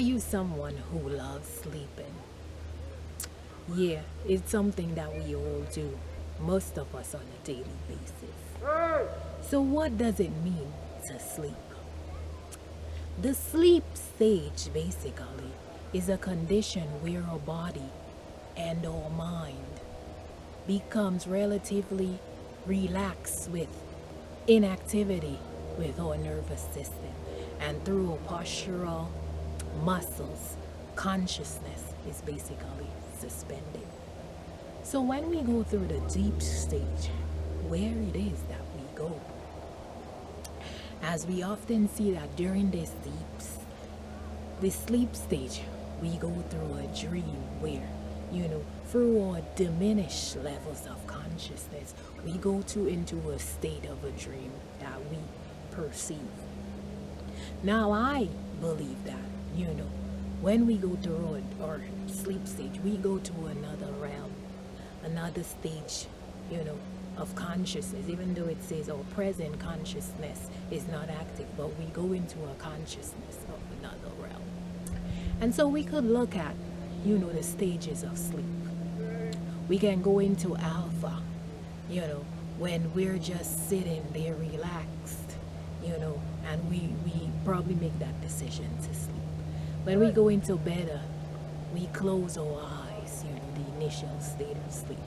you someone who loves sleeping? Yeah, it's something that we all do, most of us on a daily basis. So, what does it mean to sleep? The sleep stage basically is a condition where our body and our mind becomes relatively relaxed with inactivity with our nervous system, and through our postural muscles, consciousness is basically suspended. So when we go through the deep stage, where it is that we go, as we often see that during this sleep stage, we go through a dream where, through our diminished levels of consciousness, we go into a state of a dream that we perceive. Now, I believe that, when we go through our sleep stage, we go to another realm, another stage, of consciousness, even though it says our present consciousness is not active, but we go into a consciousness of another realm. And so we could look at, the stages of sleep. We can go into alpha, when we're just sitting there relaxed, and we probably make that decision to sleep. When we go into beta, we close our eyes, the initial state of sleep.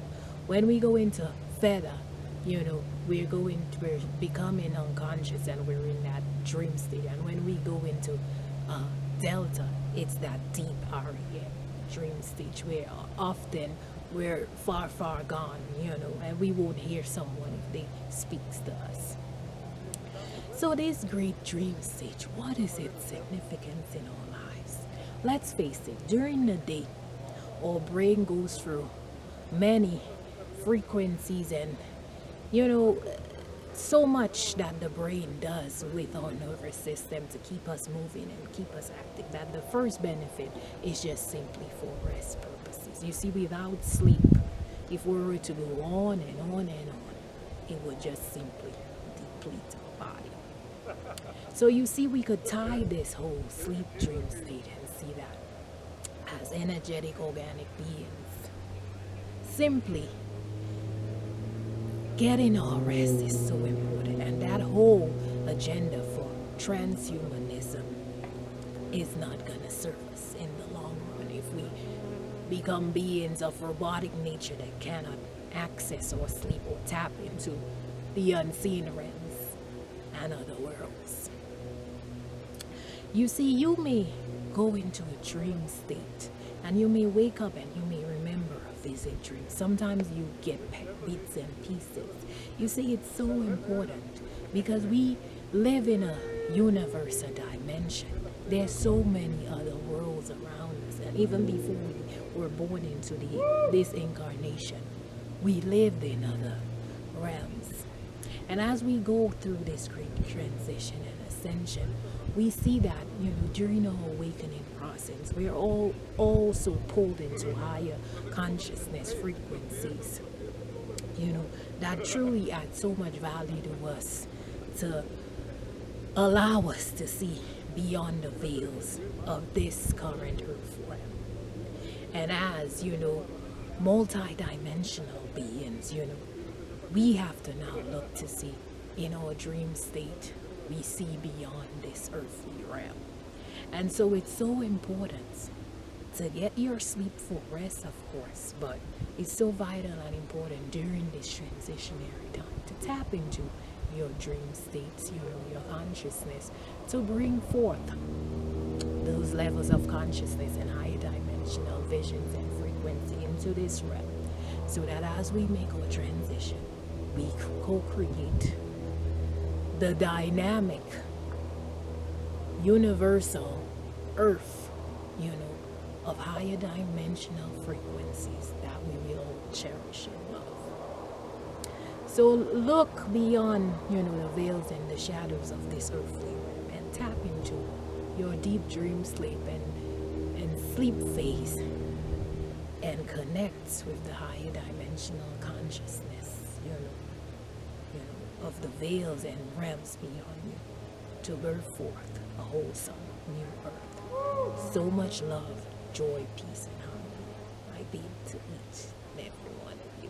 When we go into theta, we're becoming unconscious and we're in that dream state. And when we go into delta, it's that deep REM dream stage where often we're far gone, and we won't hear someone if they speaks to us. So this great dream stage, what is its significance in our lives? Let's face it, during the day, our brain goes through many frequencies and, so much that the brain does with our nervous system to keep us moving and keep us active, that the first benefit is just simply for rest purposes. You see, without sleep, if we were to go on and on and on, it would just simply deplete our body. So you see, we could tie this whole sleep dream state and see that as energetic organic beings. Simply getting our rest is so important, and that whole agenda for transhumanism is not going to serve us in the long run if we become beings of robotic nature that cannot access or sleep or tap into the unseen realms and other worlds. You see, you may go into a dream state and you may wake up and you may remember a vivid dream. Sometimes you get bits and pieces. You see, it's so important because we live in a universe, a dimension. There's so many other worlds around us, and even before we were born into this incarnation, we lived in other realms. And as we go through this great transition and ascension, we see that, during our awakening process, we're all also pulled into higher consciousness frequencies, that truly add so much value to us to allow us to see beyond the veils of this current earth realm. And as, multi-dimensional beings, we have to now look to see in our dream state, we see beyond this earthly realm. And so it's so important to get your sleep for rest, of course, but it's so vital and important during this transitionary time to tap into your dream states, your consciousness, to bring forth those levels of consciousness and higher dimensional visions and frequency into this realm, so that as we make our transition, we co-create the dynamic, universal earth, of higher dimensional frequencies that we will all cherish and love. So look beyond, the veils and the shadows of this earthly realm and tap into your deep dream sleep and sleep phase and connect with the higher dimensional consciousness, of the veils and realms beyond you to birth forth a wholesome new earth. So much love, joy, peace, and harmony might be to each and every one of you.